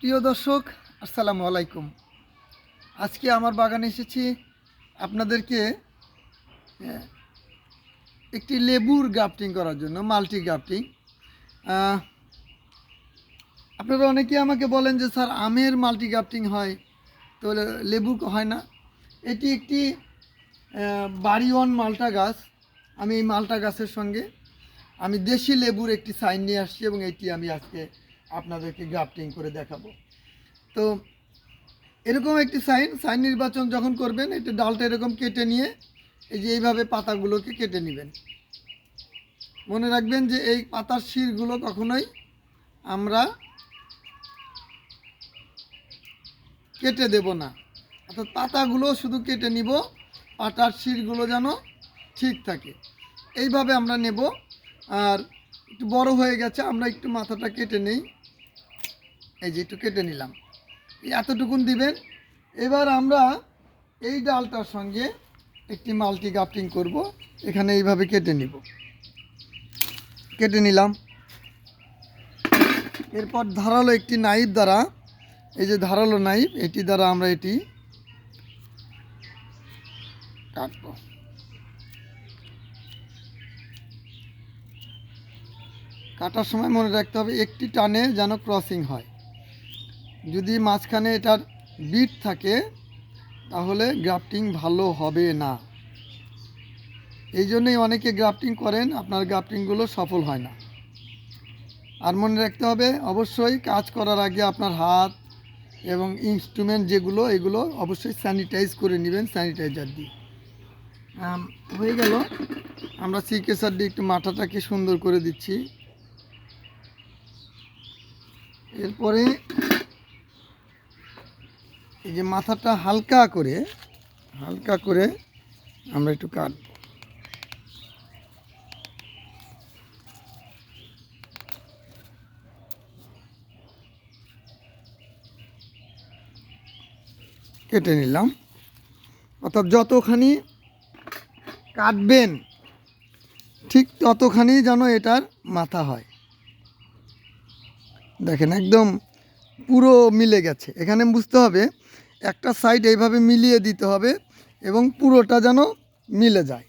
প্রিয় দর্শক, আসসালামু আলাইকুম। আজকে আমার বাগানে এসেছি আপনাদেরকে একটি লেবুর গ্রাফটিং করার জন্য, মাল্টি গ্রাফটিং। আপনারা অনেকে আমাকে বলেন যে স্যার আমের মাল্টি গ্রাফটিং হয়, তো লেবু হয় না। এটি একটি বাড়িওয়ান মাল্টা গাছ। আমি এই মাল্টা গাছের সঙ্গে আমি দেশি লেবুর একটি সাইন নিয়ে আসছি এবং এটি আমি আজকে আপনাদেরকে গ্রাফটিং করে দেখাবো। তো এরকম একটি সাইন নির্বাচন যখন করবেন, এটা ডালটা এরকম কেটে নিয়ে এই যে এইভাবে পাতাগুলোকে কেটে নেবেন। মনে রাখবেন যে এই পাতার শিরগুলো কখনোই আমরা কেটে দেব না, অর্থাৎ পাতাগুলো শুধু কেটে নিব, পাতার শিরগুলো যেন ঠিক থাকে। এইভাবে আমরা নেব। আর একটু বড় হয়ে গেছে, আমরা একটু মাথাটা কেটে নেই। এই যে একটু কেটে নিলাম, এতটুকুন দিবেন। এবার আমরা এই ডালটার সঙ্গে একটি মাল্টি গ্রাফটিং করব। এখানে এইভাবে কেটে নিলাম। এরপর ধারালো একটি নাইফ দ্বারা, এই যে ধারালো নাইফ, এটি দ্বারা আমরা এটি কাটব। কাটার সময় মনে রাখতে হবে একটি টানে যেন ক্রসিং হয়। যদি মাঝখানে এটার বিট থাকে তাহলে গ্রাফটিং ভালো হবে না। এই জন্যই অনেকে গ্রাফটিং করেন, আপনার গ্রাফটিংগুলো সফল হয় না। আর মনে রাখতে হবে অবশ্যই কাজ করার আগে আপনার হাত এবং ইনস্ট্রুমেন্ট যেগুলো, এগুলো অবশ্যই স্যানিটাইজ করে নেবেন স্যানিটাইজার দিয়ে। হয়ে গেল। আমরা সিকেসার দিয়ে একটু মাথাটাকে সুন্দর করে দিচ্ছি। এরপরে এই যে মাথাটা হালকা করে আমরা একটু কাটব। কেটে নিলাম। অর্থাৎ যতখানি কাটবেন ঠিক ততখানি যেন এটার মাথা হয়। দেখেন একদম পুরো মিলে গেছে। এখানে বুঝতে হবে একটা সাইড এইভাবে মিলিয়ে দিতে হবে এবং পুরোটা যেন মিলে যায়।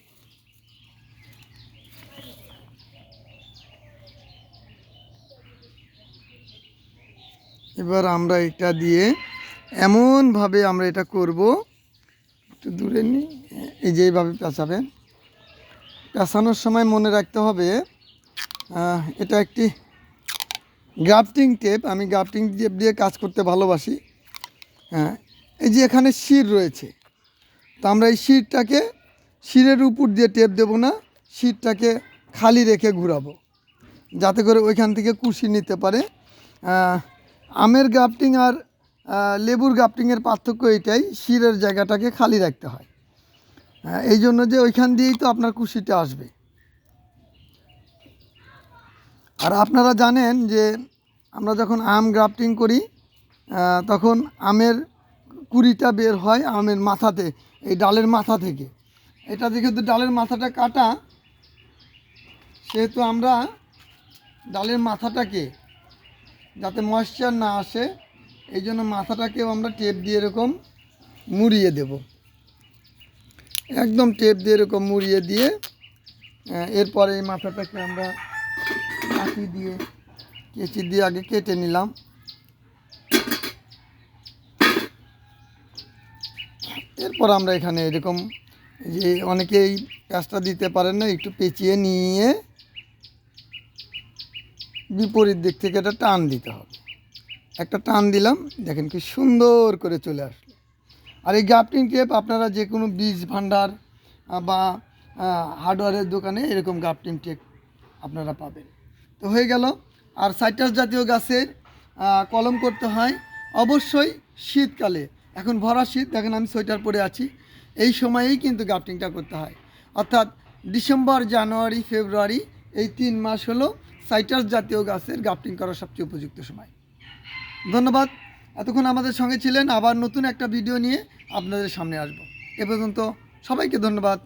এবার আমরা এটা দিয়ে এমনভাবে আমরা এটা করব, একটু দূরে নিই। এই যে এইভাবে পেঁচাবেন। পেঁচানোর সময় মনে রাখতে হবে এটা একটি গ্রাফটিং টেপ। আমি গ্রাফটিং টেপ দিয়ে কাজ করতে ভালোবাসি। এই যে এখানে শির রয়েছে, তো আমরা এই শিরের উপর দিয়ে টেপ দেব না, শিরটাকে খালি রেখে ঘুরাবো যাতে করে ওইখান থেকে কুশি নিতে পারে। আমের গ্রাফটিং আর লেবুর গ্রাফটিংয়ের পার্থক্য এটাই, শিরের জায়গাটাকে খালি রাখতে হয়। এই জন্য যে ওইখান দিয়েই তো আপনার কুশিটা আসবে। আর আপনারা জানেন যে আমরা যখন আম গ্রাফটিং করি তখন আমের কুড়িটা বের হয় আমের মাথাতে, এই ডালের মাথা থেকে। এটা যেহেতু ডালের মাথাটা কাটা, সেহেতু আমরা ডালের মাথাটাকে যাতে ময়েশ্চার না আসে, এই জন্য মাথাটাকেও আমরা টেপ দিয়ে এরকম মুড়িয়ে দেব। একদম টেপ দিয়ে এরকম মুড়িয়ে দিয়ে এরপরে এই মাথাটাকে আমরা কেচি দিয়ে আগে কেটে নিলাম। এরপর আমরা এখানে এরকম, যে অনেকেই কাজটা দিতে পারেন না, একটু পেঁচিয়ে নিয়ে বিপরীত দিক থেকে এটা টান দিতে হবে। একটা টান দিলাম, দেখেন কি সুন্দর করে চলে আসলো। আর এই গ্রাফটিং টেপ আপনারা যে কোনো বীজ ভাণ্ডার বা হার্ডওয়্যারের দোকানে এরকম গ্রাফটিং টেপ আপনারা পাবেন। তো হয়ে গেল। আর সাইট্রাস জাতীয় গাছের কলম করতে হয় অবশ্যই শীতকালে। এখন ভরা শীত, দেখেন আমি সোয়েটার পরে আছি, এই সময়েই কিন্তু গ্রাফটিংটা করতে হয়। অর্থাৎ ডিসেম্বর, জানুয়ারি, ফেব্রুয়ারি, এই 3 মাস হলো সাইট্রাস জাতীয় গাছের গ্রাফটিং করার সবচেয়ে উপযুক্ত সময়। ধন্যবাদ, এতক্ষণ আমাদের সঙ্গে ছিলেন। আবার নতুন একটা ভিডিও নিয়ে আপনাদের সামনে আসবো। এ পর্যন্ত সবাইকে ধন্যবাদ।